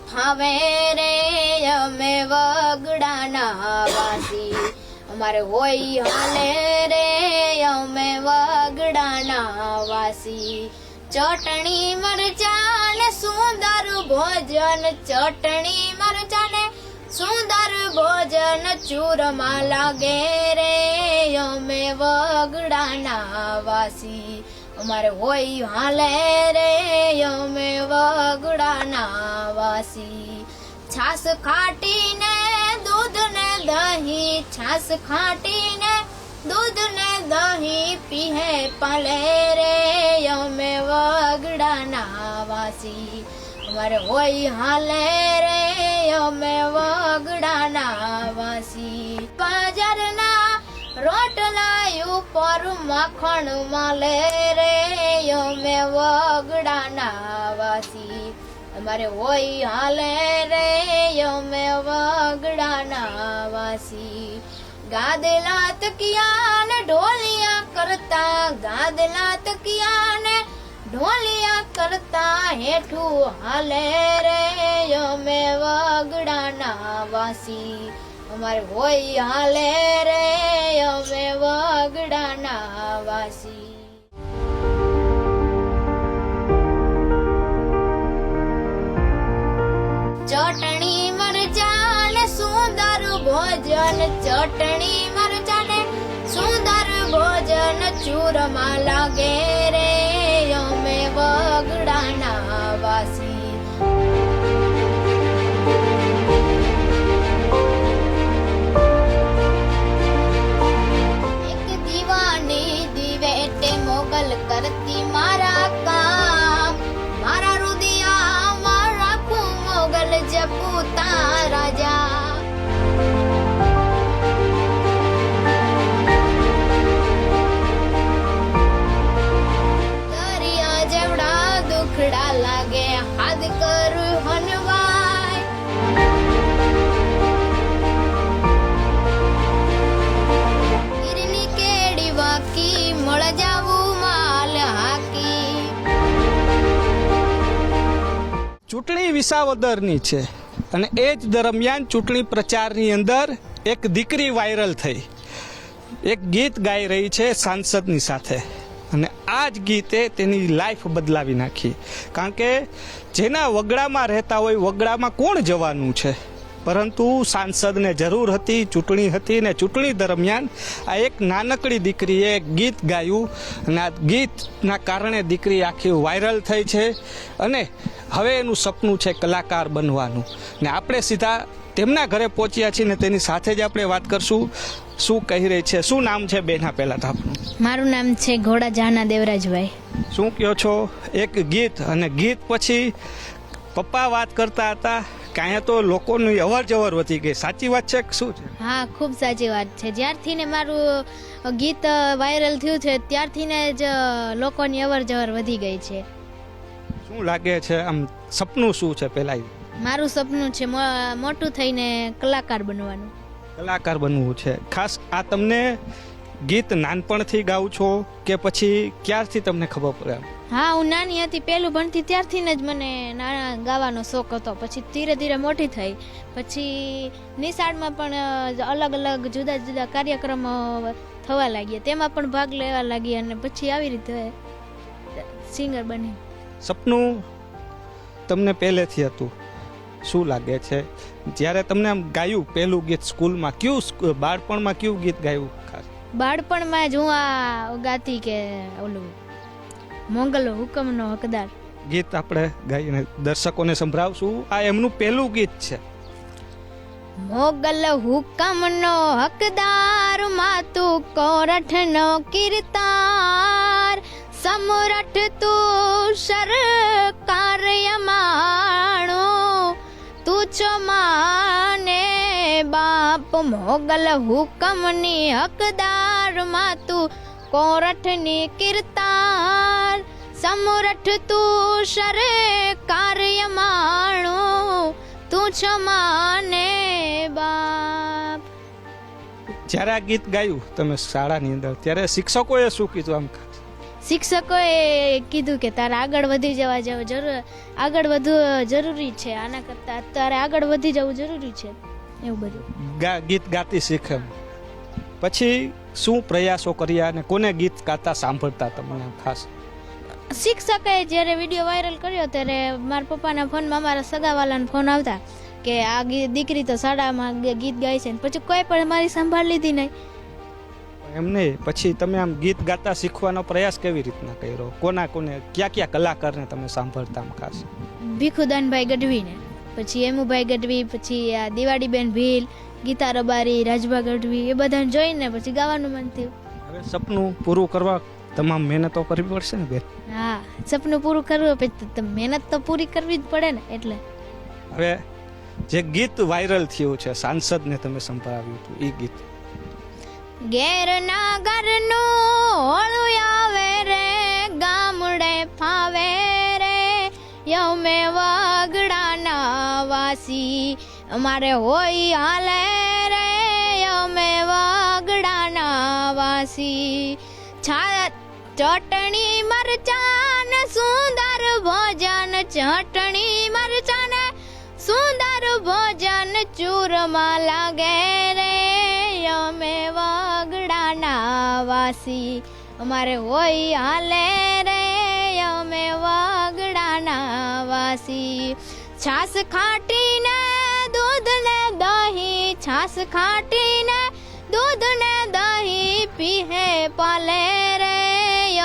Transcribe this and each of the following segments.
ફાવે રે અમે વગડાના વાસી અમારે હોય હાલે રે અમે વગડાના વાસી ચટણી મરચા ને સુંદર ભોજન ચટણી મરચા ને સુંદર ભોજન ચૂરમાં લાગે રે અમે વગડાના વાસી અમારે હોય હાલે રે અમે વગડાના વાસી છાસ ખાટીને દૂધ ને દહીં છાસ ખાટીને દૂધ ને દહીં પીહે પાલે રે અમે વગડાના વાસી અમારે હોય હાલે રે અમે વગડાના વાસી બાજારના રોટલા ઉપર માખણ માલે રે અમે વગડાના વાસી અમારે હોય હાલે રે અમે વગડાના વાસી ગાદલા તકિયા ને ઢોલિયા કરતા ગાદલા તકિયા ને ઢોલિયા કરતા હેઠું હાલે રે અમે વગડાના વાસી અમારે હોય હાલે રે અમે વગડાના વાસી ચટણી મરચા ને સુંદર ભોજન ચટણી મરચા ને સુંદર ભોજન ચૂરમાં લાગે રે અમે વગડાના વાસી એક દીવાની દિવેટે મોગલ કરતી મારા કામ મારા રુદિયામાં રાખું મોગલ જપુતા રાજા દરિયા જેવડા દુખડા લાગે હાથ કરું હનવાય ગીરની કેડી વાકી મળ જાવું માલ હાકી ચૂંટણી વિસાવદરની છે અને એ જ દરમિયાન ચૂંટણી પ્રચારની અંદર એક દીકરી વાયરલ થઈ એક ગીત ગાઈ રહી છે સાંસદની સાથે અને આ જ ગીતે તેની લાઈફ બદલાવી નાખી કારણ કે જેના વગડામાં રહેતા હોય વગડામાં કોણ જવાનું છે પરંતુ સાંસદને જરૂર હતી ચૂંટણી હતી ને ચૂંટણી દરમિયાન આ એક નાનકડી દીકરીએ એક ગીત ગાયું અને આ ગીતના કારણે દીકરી આખી વાયરલ થઈ છે અને હવે એનું સપનું છે કલાકાર બનવાનું ને આપણે સીધા તેમના ઘરે પહોંચ્યા છીએ ને તેની સાથે જ આપણે વાત કરશું શું કહી રહી છે શું નામ છે બેના પહેલાં તો આપનું મારું નામ છે ઘોડા જાના દેવરાજભાઈ શું કહો છો એક ગીત અને ગીત પછી પપ્પા વાત કરતા હતા કે અહીંયા તો લોકોની અવર જવર વધી ગઈ સાચી વાત છે કે શું છે હા ખૂબ સાચી વાત છે જ્યારથી ને મારું ગીત વાયરલ થયું છે ત્યારથી ને જ લોકોની અવર જવર વધી ગઈ છે શું લાગે છે આમ સપનું શું છે પહેલાં મારું સપનું છે મોટું થઈને કલાકાર બનવાનું કલાકાર બનવું છે ખાસ આ તમને ગીત નાનપણથી ગાવ છો કે પછી ક્યારથી તમને ખબર પડે હા હું નાની હતી પહેલું ભણતી ત્યારથી જ મને નાના ગાવાનો શોખ હતો પછી ધીરે ધીરે મોટી થઈ પછી નિશાળમાં પણ અલગ અલગ જુદા જુદા કાર્યક્રમો થવા લાગ્યા તેમાં પણ ભાગ લેવા લાગી અને પછી આવી રીતે સિંગર બની સપનું તમને પહેલેથી હતું શું લાગે છે જ્યારે તમને આમ ગાયું પહેલું ગીત સ્કૂલમાં કયું બાળપણમાં કયું ગીત ગાયું ખાસ બાળપણમાં જ હું આ ગાતી કે ઓલું મોગલ હુકમનો હકદાર ગીત આપણે ગાઈને દર્શકોને સંભળાવશું આ એમનું પહેલું ગીત છે મોગલ હુકમનો હકદાર માતું કોરઠનો કીર્તાર સમરઠ તું સરકાર યમાણો તું છો માને બાપ મોગલ હુકમની હકદાર માતું કોરઠની કીર્તાર સમરઠ તું સરકાર યમાણો તું છો માને બાપ. જ્યારે આ ગીત ગાયું તમે શાળાની અંદર ત્યારે શિક્ષકોએ શું કીધું આમ શિક્ષકોએ કીધું કે તારે આગળ વધી જવા આગળ વધવું જરૂરી છે, આના કરતાં તારે આગળ વધી જવું જરૂરી છે, એવું બધું. ગીત ગાતી શીખે પછી શું પ્રયાસો કર્યા અને કોને ગીત ગાતા સાંભળતા તમને ખાસ? શિક્ષકે જ્યારે વિડીયો વાયરલ કર્યો ત્યારે મારા પપ્પાના ફોનમાં મારા સગાવાલાના ફોન આવતા કે આ દીકરી તો શાળામાં ગીત ગાય છે, પછી કોઈ પણ મારી સંભાળ લીધી નહીં. એમ નહીં, પછી તમે આમ ગીત ગાતા શીખવાનો પ્રયાસ કેવી રીતના કર્યો? કોને કયા કલાકારને તમે સાંભળતા આમ ખાસ? ભીખુદાનભાઈ ગઢવીને, પછી એમુભાઈ ગઢવી, પછી આ દિવાળીબેન ભીલ, ગીતા રબારી, રાજભા ગઢવી, એ બધાને જોઈને પછી ગાવાનું મન થયું. હવે સપનું પૂરું કરવા તમામ મહેનતો કરવી પડશે ને બેન? હા, સપનું પૂરું કરવું પછી મહેનત તો પૂરી કરવી જ પડે ને. એટલે હવે જે ગીત વાયરલ થયું છે, સાંસદને તમે સંભળાવ્યું હતું, એ ગીત ઘેરના ઘરનું હોળું આવે રે, ગામડે ફાવે રે, યમે વગડાના વાસી અમારે હોય હાલે રે, યમે વગડાના વાસી. ચટણી મરચાન સુંદર ભોજન, ચટણી મરચાન સુંદર ભોજન ચૂરમાં લાગે રે, અમે વગડાના વાસી અમારે હોય હાલે રે, અમે વગડાના વાસી. છાસ ખાટીને દૂધ ને દહીં, છાસ ખાટીને દૂધ ને દહીં પીહે પાલે રે,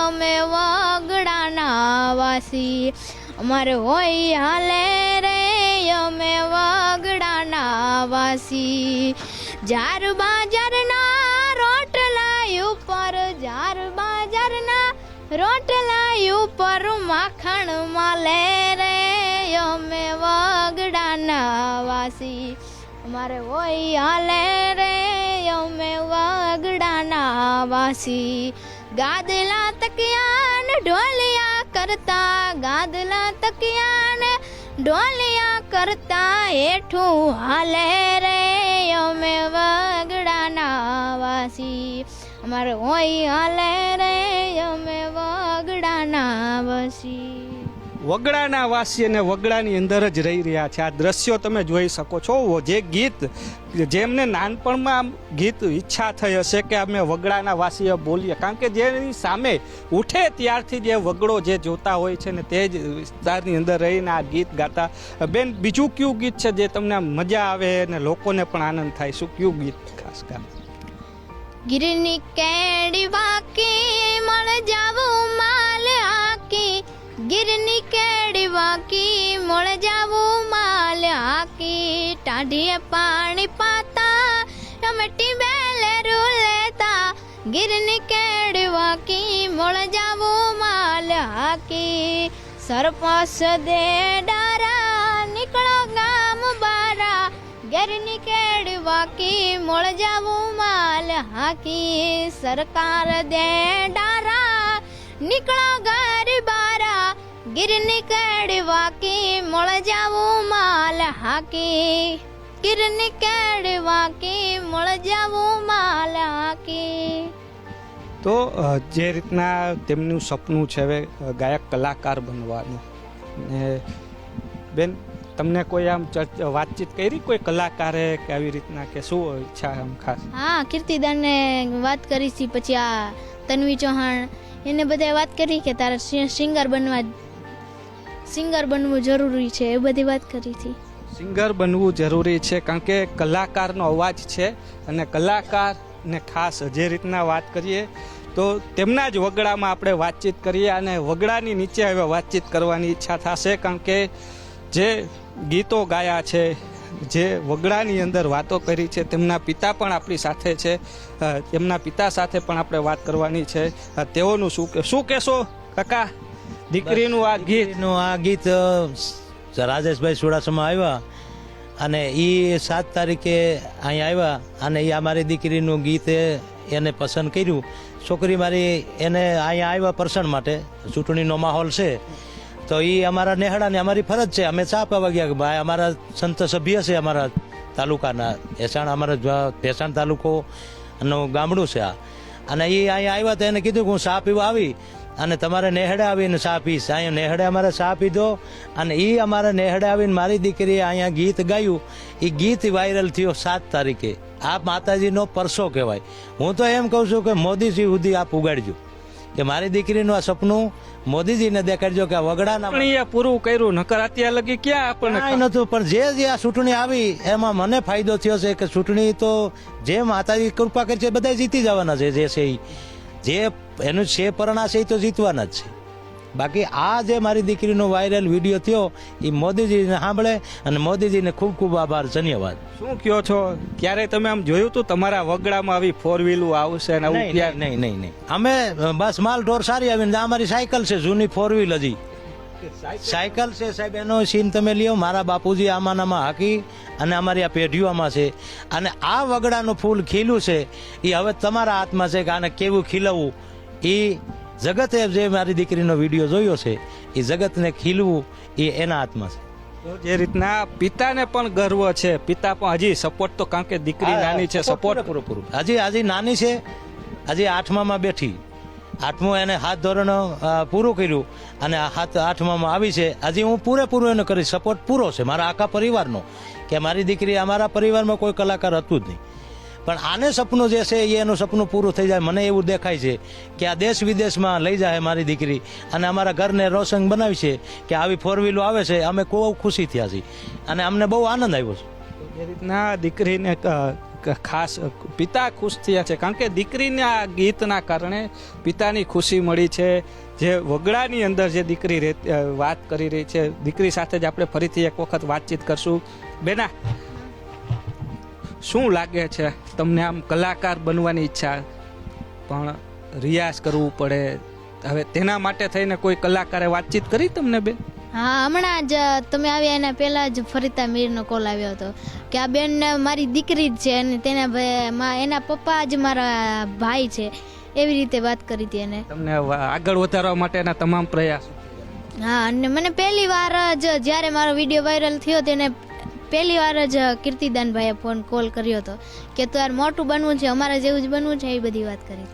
અમે વગડાના વાસી અમારે હોય હાલે રે, અમે વગડાના વાસી. જાર બાજારના રોટલા ઉપર, જાર બાજારના રોટલા ઉપર માખણ માલે રે, અમે વગડાના વાસી અમારે હોય હાલે રે, અમે વગડાના વાસી. ગાદલા તકિયાને ઢોલિયા કરતા, ગાદલા તકિયાને ઢોલિયા કરતા હેઠું હાલે રે, અમે વગડાના વાસી અમારે હોય હાલે રે, અમે વગડાના વાસી. વગડાના વાસી અને વગડાની અંદર જ રહી રહ્યા છે. આ દ્રશ્યો તમે જોઈ શકો છો. જે ગીત જેમને નાનપણમાં આમ ગીત ઈચ્છા થઈ હશે કે અમે વગડાના વાસીએ બોલીએ, કારણ કે જેની સામે ઉઠે ત્યારથી જે વગડો જે જોતા હોય છે ને તે જ વિસ્તારની અંદર રહીને આ ગીત ગાતા. બેન, બીજું કયું ગીત છે જે તમને મજા આવે અને લોકોને પણ આનંદ થાય? શું કયું ગીત ખાસ કર? ગિરની કેડી વાકી મળ જાવું માલ હાકી, ગિરની કેડી વાકી મળ જાવું માલ હાકી. ટાઢીએ પાણી પાતા ટમટી બેલે રૂલેતા, ગિરની કેડી વાકી મળ જાવું માલ હાકી. સરપંચ દે ડારા નીકળો ગામ બારા, ગિરની કેડી વાકી મળ જાવું માલ હાકી. સરકાર દે ડારા નીકળો ગરીબારા, ગિરની કેડી વાકી મળ જાવું માલ હાકી, ગિરની કેડી વાકી મળ જાવું માલ હાકી. તો જે રીતના તેમનું સપનું છે હવે ગાયક કલાકાર બનવાનું, ને બેન તમને કોઈ આમ વાતચીત કરી કોઈ કલાકારે કે આવી રીતના, કે શું ઈચ્છા આમ ખાસ? હા, કીર્તિદાનને વાત કરી હતી, પછી આ તન્વી ચૌહાણ એને બધાએ વાત કરી કે તારે સિંગર બનવું જરૂરી છે, એ બધી વાત કરી હતી. સિંગર બનવું જરૂરી છે કારણ કે કલાકારનો અવાજ છે, અને કલાકારને ખાસ જે રીતના વાત કરીએ તો તેમના જ વગડામાં આપણે વાતચીત કરીએ, અને વગડાની નીચે હવે વાતચીત કરવાની ઈચ્છા થશે, કારણ કે જે ગીતો ગાયા છે, જે વગડાની અંદર વાતો કરી છે, તેમના પિતા પણ આપણી સાથે છે. તેમના પિતા સાથે પણ આપણે વાત કરવાની છે. તેઓનું શું કહેશો કાકા? દીકરીનું આ ગીત રાજેશભાઈ સુડાસમાં આવ્યા અને એ 7 તારીખે અહીંયા આવ્યા, અને એ અમારી દીકરીનું ગીત એને પસંદ કર્યું. છોકરી મારી એને અહીંયા આવ્યા પર્સન માટે, ચૂંટણીનો માહોલ છે તો એ અમારા નેહડાની અમારી ફરજ છે. અમે ચા પાવા ગયા કે ભાઈ અમારા સંત સભ્ય છે અમારા તાલુકાના, ભેસાણ, અમારા ભેસાણ તાલુકોનું ગામડું છે આ, અને એ અહીંયા આવ્યા તો એને કીધું કે હું ચા પીવા આવી અને તમારે નેહડે આવીને ચા પીશ. અહીંયા નેહડે અમારે ચા પીધો અને એ અમારે નેહડે આવીને મારી દીકરીએ અહીંયા ગીત ગાયું. એ ગીત વાયરલ થયો 7 તારીખે. આ માતાજીનો પરસો કહેવાય. હું તો એમ કહું છું કે મોદીજી સુધી આપ ઉગાડજો કે મારી દીકરીનું આ સપનું મોદીજીને દેખાડજો કે આ વગડાના ચૂંટણીએ પૂરું કર્યું, નકર અત્યાર લગી ક્યાં આપણને કાંઈ નતું. પણ જે આ ચૂંટણી આવી એમાં મને ફાયદો થયો છે કે ચૂંટણી તો જે માતાજી કૃપા કરી છે બધા જીતી જવાના છે. જે છે જે એનું છે પરણા છે એ તો જીતવાના જ છે. બાકી આ જે મારી દીકરીનો વાયરલ વિડીયો થયો એ મોદીજીને સાંભળે અને મોદીજીને ખૂબ ખૂબ આભાર, ધન્યવાદ. શું કયો છો? ક્યારે તમે આમ જોયું તું તમારા વગડામાં આવી 4 વ્હીલ આવશે ને આવું? નહીં. અમે બસ માલ ઢોર સારી આવીને અમારી સાયકલ છે જૂની 4 વ્હીલ હજી સાયકલ છે સાહેબ. એનો સીન તમે લ્યો. મારા બાપુજી આમાં હાકી અને અમારી આ પેઢીઓ આમાં છે. અને આ વગડાનું ફૂલ ખીલ્યું છે એ હવે તમારા હાથમાં છે કે આને કેવું ખીલવવું. એ જગતે જે મારી દીકરીનો વિડીયો જોયો છે એ જગતને ખીલવું એ એના હાથમાં છે. જે રીતના પિતાને પણ ગર્વ છે, પિતા પણ હજી સપોર્ટ તો, કારણ કે દીકરી નાની છે, સપોર્ટ પૂરું હજી નાની છે, હજી 8મામાં બેઠી. 8મું એને 7 ધોરણ પૂરું કર્યું અને 8મામાં આવી છે. હજી હું પૂરેપૂરું એને કરી, સપોર્ટ પૂરો છે મારા આખા પરિવારનો. કે મારી દીકરી, અમારા પરિવારમાં કોઈ કલાકાર હતું જ નહીં. પણ આને સપનું જે છે એનું સપનું પૂરું થઈ જાય. મને એવું દેખાય છે કે આ દેશ વિદેશમાં લઈ જાય મારી દીકરી અને અમારા ઘરને રોશન બનાવી છે કે આવી 4 વ્હીલો આવે છે. અમે બહુ ખુશી થયા છીએ અને અમને બહુ આનંદ આવ્યો છે. જે રીતના દીકરીને ખાસ પિતા ખુશ થયા છે, કારણ કે દીકરીના આ ગીતના કારણે પિતાની ખુશી મળી છે. જે વગડાની અંદર જે દીકરી વાત કરી રહી છે, દીકરી સાથે જ આપણે ફરીથી એક વખત વાતચીત કરશું. બેના, શું લાગે છે તમને? આમ કલાકાર બનવાની ઈચ્છા, પણ રિયાઝ કરવું પડે. હવે તેના માટે થઈને કોઈ કલાકારે વાતચીત કરી તમને બેન? હા, હમણાં જ તમે આવ્યા એના પહેલા જ ફરીતા મીરનો કોલ આવ્યો હતો કે આ બેન મારી દીકરી જ છે અને એના પપ્પા જ મારા ભાઈ છે. એવી રીતે વાત કરી હતી એને. તમને આગળ વધારવા માટેના તમામ પ્રયાસો? હા, અને મને પહેલી વાર જ જ્યારે મારો વિડીયો વાયરલ થયો તેને પહેલી વાર જ કીર્તિદાનભાઈએ કોલ કર્યો હતો કે તાર મોટું બનવું છે, અમારા જેવું જ બનવું છે, એ બધી વાત કરી.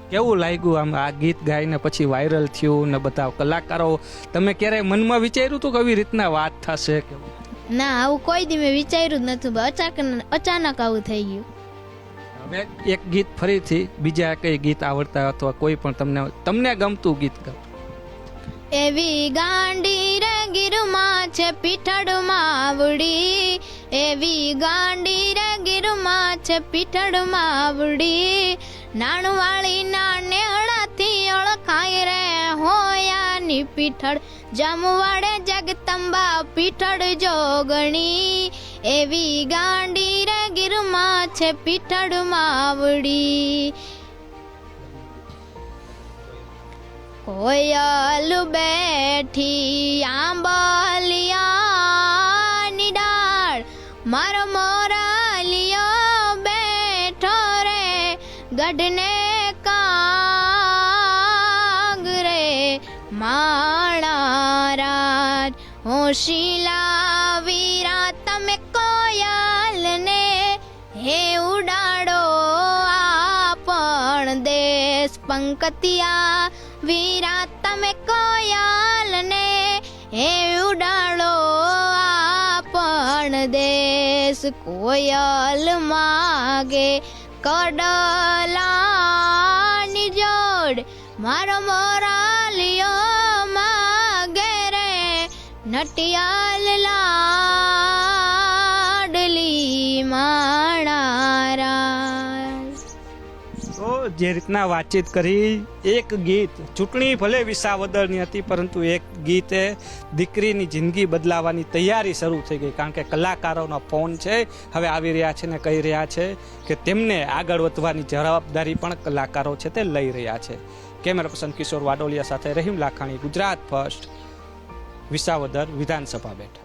કેવું લાગ્યું આમ આ ગીત ગાઈને પછી વાયરલ થયું ને બધા કલાકારો? તમે ક્યારેય મનમાં વિચાર્યું હતું કે આવી રીતના વાત થશે? ના, આવું કોઈ દી મેં વિચાર્યું જ નતું. અચાનક આવું થઈ ગયું. હવે એક ગીત ફરીથી, બીજા કઈ ગીત આવડતા અથવા કોઈ પણ તમને ગમતું ગીત ગાઓ. એવી ગાંડી રે ગીરમાં છે પીઠડમાં આવડી, એવી ગાંડી રે ગીરમાં છે પીઠડમાં આવડી, નાણવાળી નાનેહડાથી ઓળખાય રે હોયાની પીઠડ, જામવાડે જગતંબા પીઠડ જોગણી, એવી ગાંડી રે ગીરમાં છે પીઠડમાં આવડી. કોયલ બેઠી આંબલિયાની ડાળ, મારો મોરાલિયો બેઠો રે ગઢને કાંગરે, માણા રાજ હોશીલા વીરા તમે કોયલને, હે ઉડાડો આપણ દેશ પંકતિયા વીરા તમે કોયલને, હે ઉડાડો આપણ દેશ. કોયલ માગે કડલાની જોડ, મારો મોરાલિયો માગે રે નટિયાલ લાડલી માણારા. તો જે રીતના વાતચીત કરી, એક ગીત, ચૂંટણી ભલે વિસાવદરની હતી પરંતુ એક ગીતે દીકરીની જિંદગી બદલાવાની તૈયારી શરૂ થઈ ગઈ. કારણ કે કલાકારોનો ફોન છે હવે આવી રહ્યા છે ને કહી રહ્યા છે કે તેમને આગળ વધવાની જવાબદારી પણ કલાકારો છે તે લઈ રહ્યા છે. કેમેરા પર્સન કિશોર વાડોલિયા સાથે રહીમ લાખાણી, ગુજરાત ફર્સ્ટ, વિસાવદર વિધાનસભા બેઠક.